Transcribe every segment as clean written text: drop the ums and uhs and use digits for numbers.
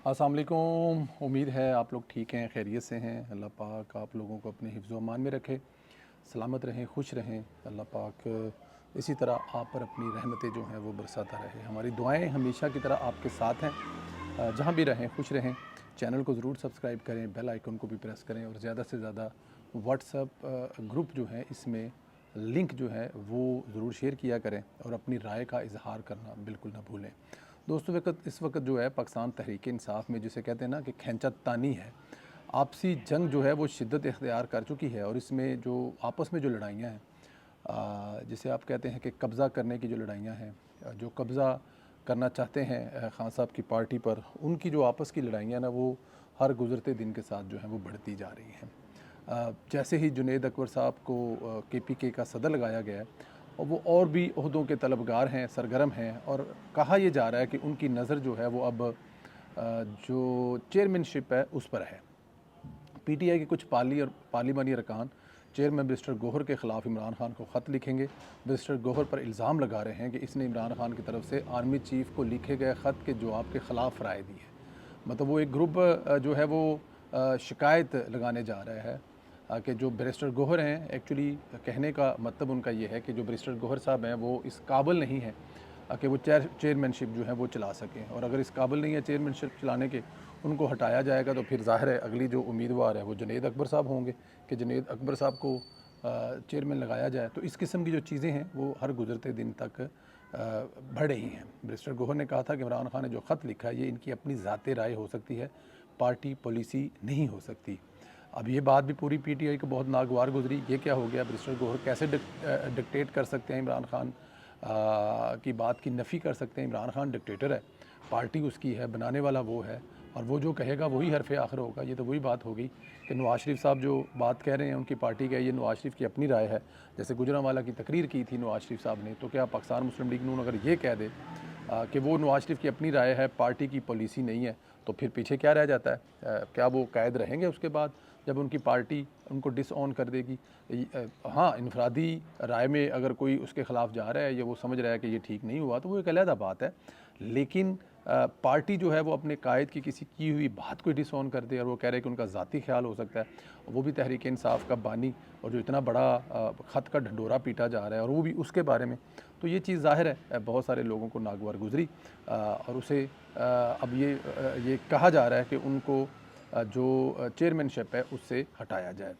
अस्सलाम वालेकुम। उम्मीद है आप लोग ठीक हैं, खैरियत से हैं। अल्लाह पाक आप लोगों को अपने हिफ्ज़ व अमान में रखे, सलामत रहें, खुश रहें। अल्लाह पाक इसी तरह आप पर अपनी रहमतें जो हैं वो बरसाता रहे। हमारी दुआएं हमेशा की तरह आपके साथ हैं। जहाँ भी रहें खुश रहें। चैनल को ज़रूर सब्सक्राइब करें, बेल आइकन को भी प्रेस करें और ज़्यादा से ज़्यादा व्हाट्सएप ग्रुप जो है इसमें लिंक जो है वो ज़रूर शेयर किया करें और अपनी राय का इजहार करना बिल्कुल ना भूलें। दोस्तों, इस वक्त जो है पाकिस्तान तहरीक इंसाफ में जिसे कहते हैं ना कि खैंचा तानी है, आपसी जंग जो है वो शिद्दत इख्तियार कर चुकी है। और इसमें जो आपस में जो लड़ाइयाँ हैं, जिसे आप कहते हैं कि कब्ज़ा करने की जो लड़ाइयाँ हैं, जो कब्ज़ा करना चाहते हैं खान साहब की पार्टी पर, उनकी जो आपस की लड़ाइयाँ ना वो हर गुज़रते दिन के साथ जो है वो बढ़ती जा रही हैं। जैसे ही जुनैद अकबर साहब को केपीके का सदर लगाया गया है और वो और भी ओहदों के तलबगार हैं, सरगर्म हैं और कहा यह जा रहा है कि उनकी नज़र जो है वो अब जो चेयरमैनशिप है उस पर है। पीटीआई के कुछ पार्लिमानी अरकान चेयरमैन बैरिस्टर गौहर के ख़िलाफ़ इमरान खान को ख़त लिखेंगे। बैरिस्टर गौहर पर इल्ज़ाम लगा रहे हैं कि इसने इमरान खान की तरफ से आर्मी चीफ़ को लिखे गए ख़त के जवाब के ख़िलाफ़ राय दी है। मतलब वो एक ग्रुप जो है वो शिकायत लगाने जा रहा है कि जो बैरिस्टर गौहर हैं, एक्चुअली कहने का मतलब उनका ये है कि जो बैरिस्टर गौहर साहब हैं वो इस काबिल नहीं हैं कि वो चेयरमैनशिप जो है वो चला सकें। और अगर इस काबिल नहीं है चेयरमैनशिप चलाने के, उनको हटाया जाएगा तो फिर ज़ाहिर है अगली जो उम्मीदवार है वो जुनैद अकबर साहब होंगे कि जुनैद अकबर साहब को चेयरमैन लगाया जाए। तो इस किस्म की जो चीज़ें हैं वो हर गुज़रते दिन तक बढ़ रही हैं। बैरिस्टर गौहर ने कहा था कि इमरान खान ने जो ख़त लिखा है ये इनकी अपनी ज़ाती राय हो सकती है, पार्टी पॉलिसी नहीं हो सकती। अब ये बात भी पूरी पीटीआई को बहुत नागवार गुजरी। ये क्या हो गया, बैरिस्टर गौहर कैसे डिक्टेट कर सकते हैं इमरान खान की बात की नफ़ी कर सकते हैं। इमरान खान डिक्टेटर है, पार्टी उसकी है, बनाने वाला वो है और वो जो कहेगा वही हरफ आखिर होगा। ये तो वही बात होगी कि नवाज़ शरीफ साहब जो बात कह रहे हैं उनकी पार्टी का, ये नवाज़ शरीफ की अपनी राय है। जैसे गुजरांवाला की तकरीर की थी नवाज़ शरीफ साहब ने, तो क्या पाकिस्तान मुस्लिम लीग नून अगर ये कह दे कि वो नवाज़ शरीफ की अपनी राय है, पार्टी की पॉलिसी नहीं है, तो फिर पीछे क्या रह जाता है? क्या वो कायद रहेंगे उसके बाद जब उनकी पार्टी उनको डिसऑन कर देगी? हाँ, इनफरादी राय में अगर कोई उसके ख़िलाफ़ जा रहा है या वो समझ रहा है कि ये ठीक नहीं हुआ तो वो एक अलहदा बात है। लेकिन पार्टी जो है वो अपने कायद की किसी की हुई बात को डिसऑन कर दे और वो कह रहे हैं कि उनका ज़ाती ख्याल हो सकता है, वो भी तहरीक इंसाफ का बानी और जो इतना बड़ा ख़त का ढंडोरा पीटा जा रहा है और वो भी उसके बारे में, तो ये चीज़ ज़ाहिर है बहुत सारे लोगों को नागवार गुजरी। और उसे अब ये कहा जा रहा है कि उनको जो चेयरमैनशिप है उससे हटाया जाए।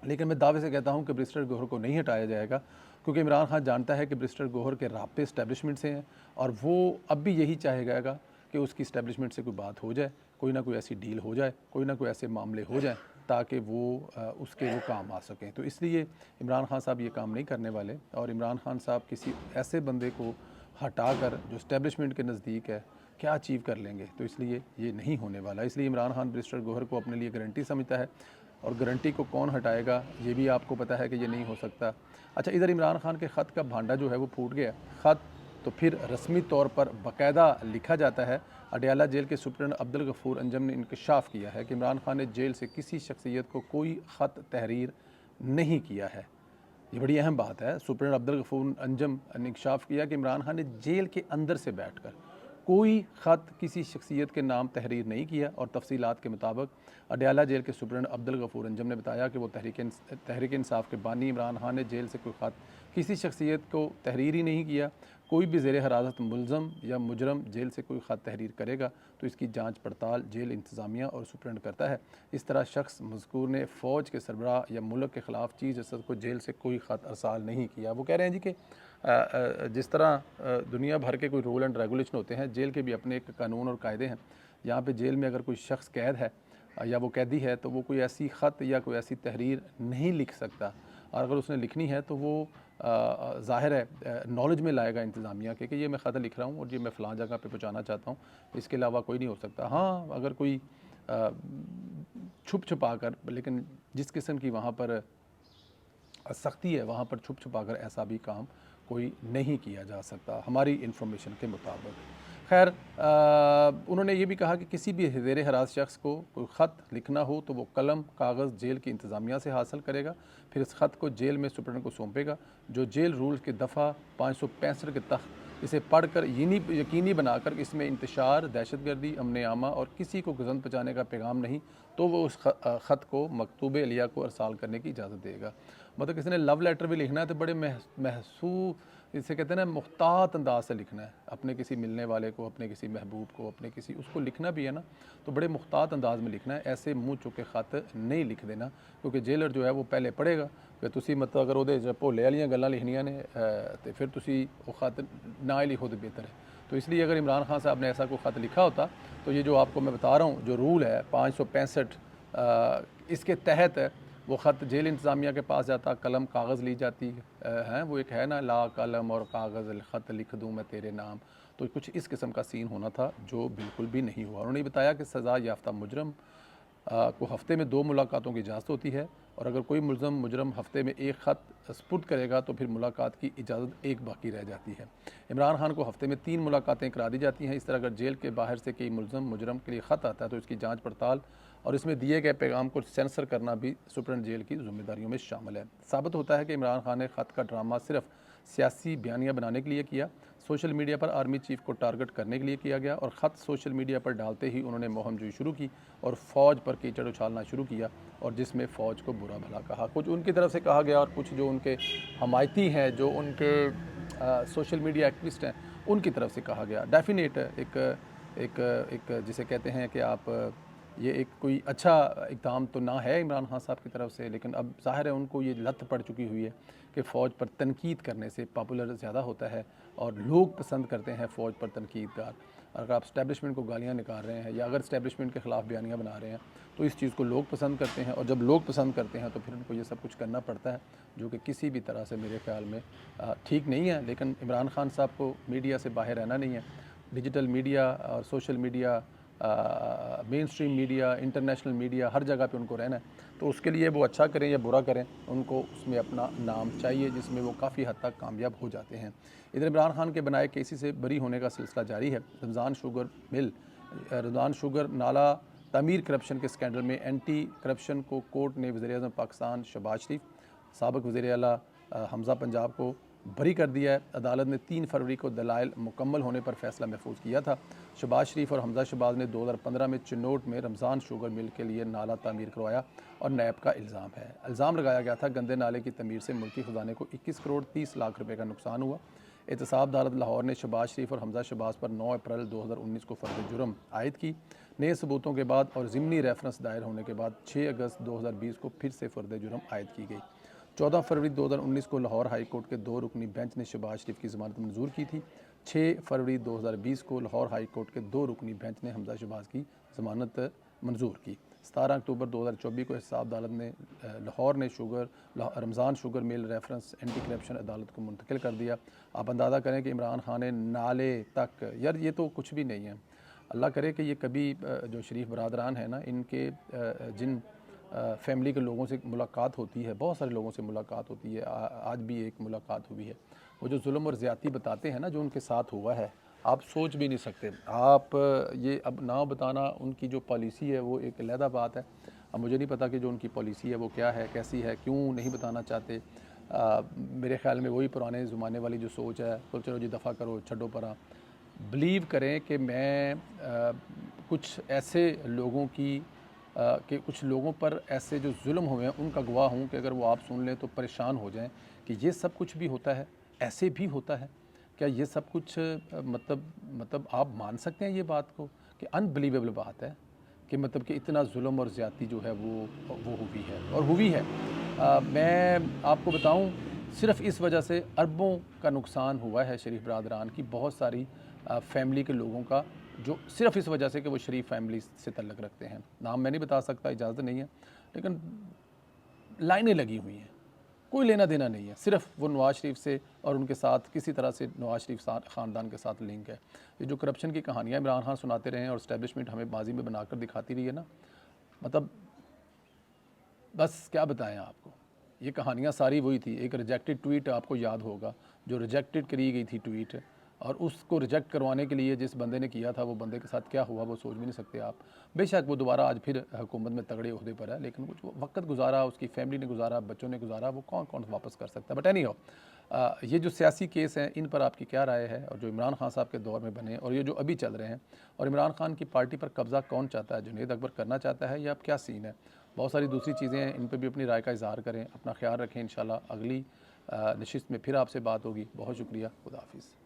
लेकिन मैं दावे से कहता हूं कि बैरिस्टर गौहर को नहीं हटाया जाएगा, क्योंकि इमरान खान जानता है कि बैरिस्टर गौहर के राब्ते इस्टेब्लिशमेंट से हैं और वो अब भी यही चाहेगा कि उसकी इस्टेब्लिशमेंट से कोई बात हो जाए, कोई ना कोई ऐसी डील हो जाए, कोई ना कोई ऐसे मामले हो जाएं ताकि वो उसके वो काम आ सकें। तो इसलिए इमरान खान साहब ये काम नहीं करने वाले और इमरान खान साहब किसी ऐसे बंदे को हटाकर जो इस्टेब्लिशमेंट के नज़दीक है क्या अचीव कर लेंगे, तो इसलिए ये नहीं होने वाला। इसलिए इमरान खान बैरिस्टर गौहर को अपने लिए गारंटी समझता है और गारंटी को कौन हटाएगा ये भी आपको पता है कि ये नहीं हो सकता। अच्छा, इधर इमरान खान के ख़त का भांडा जो है वो फूट गया। ख़त तो फिर रस्मी तौर पर बाकायदा लिखा जाता है। अडयाला जेल के सुप्रीडेंट अब्दुल गफूर अंजम ने इंकशाफ किया है कि इमरान खान ने जेल से किसी शख्सियत को कोई ख़त तहरीर नहीं किया है। ये बड़ी अहम बात है। सुप्रीडेंट अब्दुल गफूर अंजम ने इंकशाफ किया कि इमरान खान ने जेल के अंदर से बैठकर कोई ख़त किसी शख्सियत के नाम तहरीर नहीं किया। और तफसीलात के मुताबिक अडयाला जेल के सुप्रीडेंट अब्दुल गफूर अंजम ने बताया कि वो तहरीक इंसाफ के बानी इमरान खान ने जेल से कोई ख़त किसी शख्सियत को तहरीर ही नहीं किया। कोई भी ज़ेर हिरासत मुलज़म या मुजरम जेल से कोई ख़त तहरीर करेगा तो इसकी जाँच पड़ताल जेल इंतज़ामिया और सुप्रीडेंट करता है। इस तरह शख्स मज़कूर ने फ़ौज के सरबराह या मुल्क के ख़िलाफ़ चीज़ असद को जेल से कोई ख़त अरसाल नहीं किया। वो कह रहे हैं जी कि जिस तरह दुनिया भर के कोई रूल एंड रेगुलेशन होते हैं, जेल के भी अपने एक कानून और कायदे हैं। यहाँ पे जेल में अगर कोई शख्स कैद है या वो कैदी है तो वो कोई ऐसी ख़त या कोई ऐसी तहरीर नहीं लिख सकता, और अगर उसने लिखनी है तो वो ज़ाहिर है नॉलेज में लाएगा इंतज़ामिया के कि ये मैं ख़त लिख रहा हूँ और ये मैं फ़लाँ जगह पे पहुँचाना चाहता हूँ, इसके अलावा कोई नहीं हो सकता। हाँ, अगर कोई छुप छुपा कर, लेकिन जिस किस्म की वहाँ पर सख्ती है वहाँ पर छुप छुपा कर ऐसा भी काम कोई नहीं किया जा सकता हमारी इन्फॉर्मेशन के मुताबिक। खैर, उन्होंने ये भी कहा कि किसी भी ज़ेर हिरासत शख्स को कोई ख़त लिखना हो तो वो कलम कागज़ जेल की इंतज़ामिया से हासिल करेगा, फिर इस ख़त को जेल में सुप्रीडेंट को सौंपेगा, जो जेल रूल्स के दफ़ा 565 के तहत इसे पढ़कर यकीनी बनाकर इसमें इंतशार, दहशतगर्दी, अमन आमा और किसी को गज़न पहुँचाने का पैगाम नहीं, तो वो उस ख़त को मकतूब अलिया को अरसाल करने की इजाज़त देगा। मतलब किसी ने लव लेटर भी लिखना है तो बड़े इसे कहते हैं ना, मुख्तात अंदाज से लिखना है। अपने किसी मिलने वाले को, अपने किसी महबूब को, अपने किसी उसको लिखना भी है ना, तो बड़े मुख्तात अंदाज में लिखना है। ऐसे मुँह चुके ख़त नहीं लिख देना, क्योंकि जेलर जो है वो पहले पढ़ेगा कि तुसी मतलब अगर ਉਹਦੇ 'ਚ भोले वाली गल्लां लिखनियां ने तो फिर तुसी वो ख़त ना ही लिखो तो बेहतर है। तो इसलिए अगर इमरान खान साहब ने ऐसा कोई ख़त लिखा होता तो ये जो आपको मैं बता रहा हूँ जो रूल है 565 इसके तहत वो ख़त जेल इंतज़ामिया के पास जाता, कलम कागज़ ली जाती है, वो एक है ना, ला कलम और कागज़ ख़त लिख दूँ मैं तेरे नाम, तो कुछ इस किस्म का सीन होना था जो बिल्कुल भी नहीं हुआ। उन्होंने बताया कि सज़ा याफ्ता मुजरम को हफ़्ते में 2 मुलाकातों की इजाज़त होती है, और अगर कोई मुजरम हफ़्ते में एक ख़त सपुर्द करेगा तो फिर मुलाकात की इजाज़त एक बाकी रह जाती है। इमरान खान को हफ़्ते में 3 मुलाकातें करा दी जाती हैं। इस तरह अगर जेल के बाहर से कोई मुजरम के लिए ख़त आता है तो इसकी जाँच पड़ताल और इसमें दिए गए पैगाम को सेंसर करना भी सुप्रीम जेल की ज़िम्मेदारियों में शामिल है। साबित होता है कि इमरान खान ने ख़त का ड्रामा सिर्फ सियासी बयानियाँ बनाने के लिए किया, सोशल मीडिया पर आर्मी चीफ को टारगेट करने के लिए किया गया, और ख़त सोशल मीडिया पर डालते ही उन्होंने मुहिम शुरू की और फ़ौज पर कीचड़ उछालना शुरू किया, और जिसमें फ़ौज को बुरा भला कहा। कुछ उनकी तरफ से कहा गया और कुछ जो उनके हमायती हैं, जो उनके सोशल मीडिया एक्टिविस्ट हैं, उनकी तरफ से कहा गया। डेफिनेट एक जिसे कहते हैं कि आप ये एक कोई अच्छा इक़दाम तो ना है इमरान खान साहब की तरफ से, लेकिन अब ज़ाहिर है उनको ये लत पड़ चुकी हुई है कि फ़ौज पर तनकीद करने से पॉपुलर ज़्यादा होता है और लोग पसंद करते हैं फ़ौज पर तनकीदगार। अगर आप इस्टेब्लिशमेंट को गालियाँ निकाल रहे हैं या अगर इस्टेब्लिशमेंट के ख़िलाफ़ बयानियाँ बना रहे हैं तो इस चीज़ को लोग पसंद करते हैं, और जब लोग पसंद करते हैं तो फिर उनको ये सब कुछ करना पड़ता है, जो कि किसी भी तरह से मेरे ख़्याल में ठीक नहीं है। लेकिन इमरान खान साहब को मीडिया से बाहर रहना नहीं है। डिजिटल मीडिया और social media, mainstream media, international media, हर जगह पे उनको रहना है, तो उसके लिए वो अच्छा करें या बुरा करें, उनको उसमें अपना नाम चाहिए, जिसमें वो काफ़ी हद तक कामयाब हो जाते हैं। इधर इमरान खान के बनाए केसी से बरी होने का सिलसिला जारी है। रमज़ान शुगर नाला तमीर करप्शन के स्कैंडल में एंटी करप्शन को कोर्ट ने वज़ीर-ए-आज़म पाकिस्तान शहबाज शरीफ, साबिक़ वज़ीर आला हमज़ा पंजाब को बरी कर दिया है। अदालत ने 3 फरवरी को दलाइल मुकम्मल होने पर फैसला महफूज किया था। शहबाज शरीफ और हमज़ा शहबाज ने 2015 में चिन्नौट में रमज़ान शुगर मिल के लिए नाला तामीर करवाया और नैब का इल्ज़ाम लगाया गया था गंदे नाले की तमीर से मुल्की ख़जाने को 21 करोड़ 30 लाख रुपए का नुकसान हुआ। एहतसाब अदालत लाहौर ने शहबाज शरीफ और हमज़ा शहबाज पर 9 अप्रैल 2019 को फ़र्द जुर्म आयद की। नए सबूतों के बाद और ज़िमनी रेफरेंस दायर होने के बाद 6 अगस्त 2020 को फिर से फ़र्द जुर्म आयद की गई। 14 फरवरी 2019 को लाहौर हाई कोर्ट के 2 रुकनी बेंच ने शहबाज शरीफ की ज़मानत मंजूर की थी। 6 फरवरी 2020 को लाहौर हाई कोर्ट के 2 रुकनी बेंच ने हमज़ा शहबाज की ज़मानत मंजूर की। 17 अक्टूबर 2024 को एहतसाब अदालत ने लाहौर ने Ramzan sugar mill reference anti corruption अदालत को मुंतकिल कर दिया। आप अंदाज़ा करें कि इमरान खान ने नाले तक, यार ये तो कुछ भी नहीं है। अल्लाह करे कि ये कभी जो शरीफ बरादरान है ना, इनके जिन फैमिली के लोगों से मुलाकात होती है, बहुत सारे लोगों से मुलाकात होती है, आज भी एक मुलाकात हुई है, वो जो जुल्म और ज़्यादती बताते हैं ना जो उनके साथ हुआ है, आप सोच भी नहीं सकते। आप ये अब ना बताना उनकी जो पॉलिसी है वो एक अलहदा बात है। अब मुझे नहीं पता कि जो उनकी पॉलिसी है वो क्या है, कैसी है, क्यों नहीं बताना चाहते। मेरे ख़्याल में वही पुराने ज़माने वाली जो सोच है, तो चलो जी दफ़ा करो, छड्डो परा। बिलीव करें कि मैं कुछ ऐसे लोगों की कि कुछ लोगों पर ऐसे जो जुल्म हुए हैं उनका गवाह हूँ कि अगर वो आप सुन लें तो परेशान हो जाएं कि ये सब कुछ भी होता है, ऐसे भी होता है क्या, ये सब कुछ मतलब आप मान सकते हैं ये बात को कि अनबिलीवेबल बात है कि मतलब कि इतना जुल्म और ज़्यादती जो है वो हुई है और हुई है। मैं आपको बताऊं, सिर्फ़ इस वजह से अरबों का नुकसान हुआ है शरीफ बरादरान की, बहुत सारी फैमिली के लोगों का, जो सिर्फ़ इस वजह से कि वो शरीफ फैमिली से तल्लक़ रखते हैं। नाम मैं नहीं बता सकता, इजाज़त नहीं है, लेकिन लाइनें लगी हुई हैं, कोई लेना देना नहीं है, सिर्फ़ वो नवाज़ शरीफ से और उनके साथ किसी तरह से नवाज़ शरीफ ख़ानदान के साथ लिंक है। ये जो करप्शन की कहानियाँ इमरान खान सुनाते रहे हैं और इस्टेब्लिशमेंट हमें माजी में बनाकर दिखाती रही है ना, मतलब बस क्या बताएं आपको, ये कहानियाँ सारी वही थी। एक रिजेक्टेड ट्वीट आपको याद होगा, जो रिजेक्टेड करी गई थी ट्वीट, और उसको रिजेक्ट करवाने के लिए जिस बंदे ने किया था वो बंदे के साथ क्या हुआ वो सोच भी नहीं सकते आप। बेशक वो दोबारा आज फिर हुकूमत में तगड़े ओहदे पर है, लेकिन कुछ वक्त गुजारा, उसकी फैमिली ने गुजारा, बच्चों ने गुजारा, वो कौन कौन वापस कर सकता है। बट एनी हाउ, ये जो सियासी केस हैं इन पर आपकी क्या राय है, और जो इमरान खान साहब के दौर में बने और ये जो अभी चल रहे हैं, और इमरान खान की पार्टी पर कब्ज़ा कौन चाहता है, जुनैद अकबर करना चाहता है या अब क्या सीन है? बहुत सारी दूसरी चीज़ें हैं, इन पर भी अपनी राय का इज़हार करें। अपना ख्याल रखें। इंशाल्लाह अगली नशिस्त में फिर आपसे बात होगी। बहुत शुक्रिया। खुदा हाफिज़।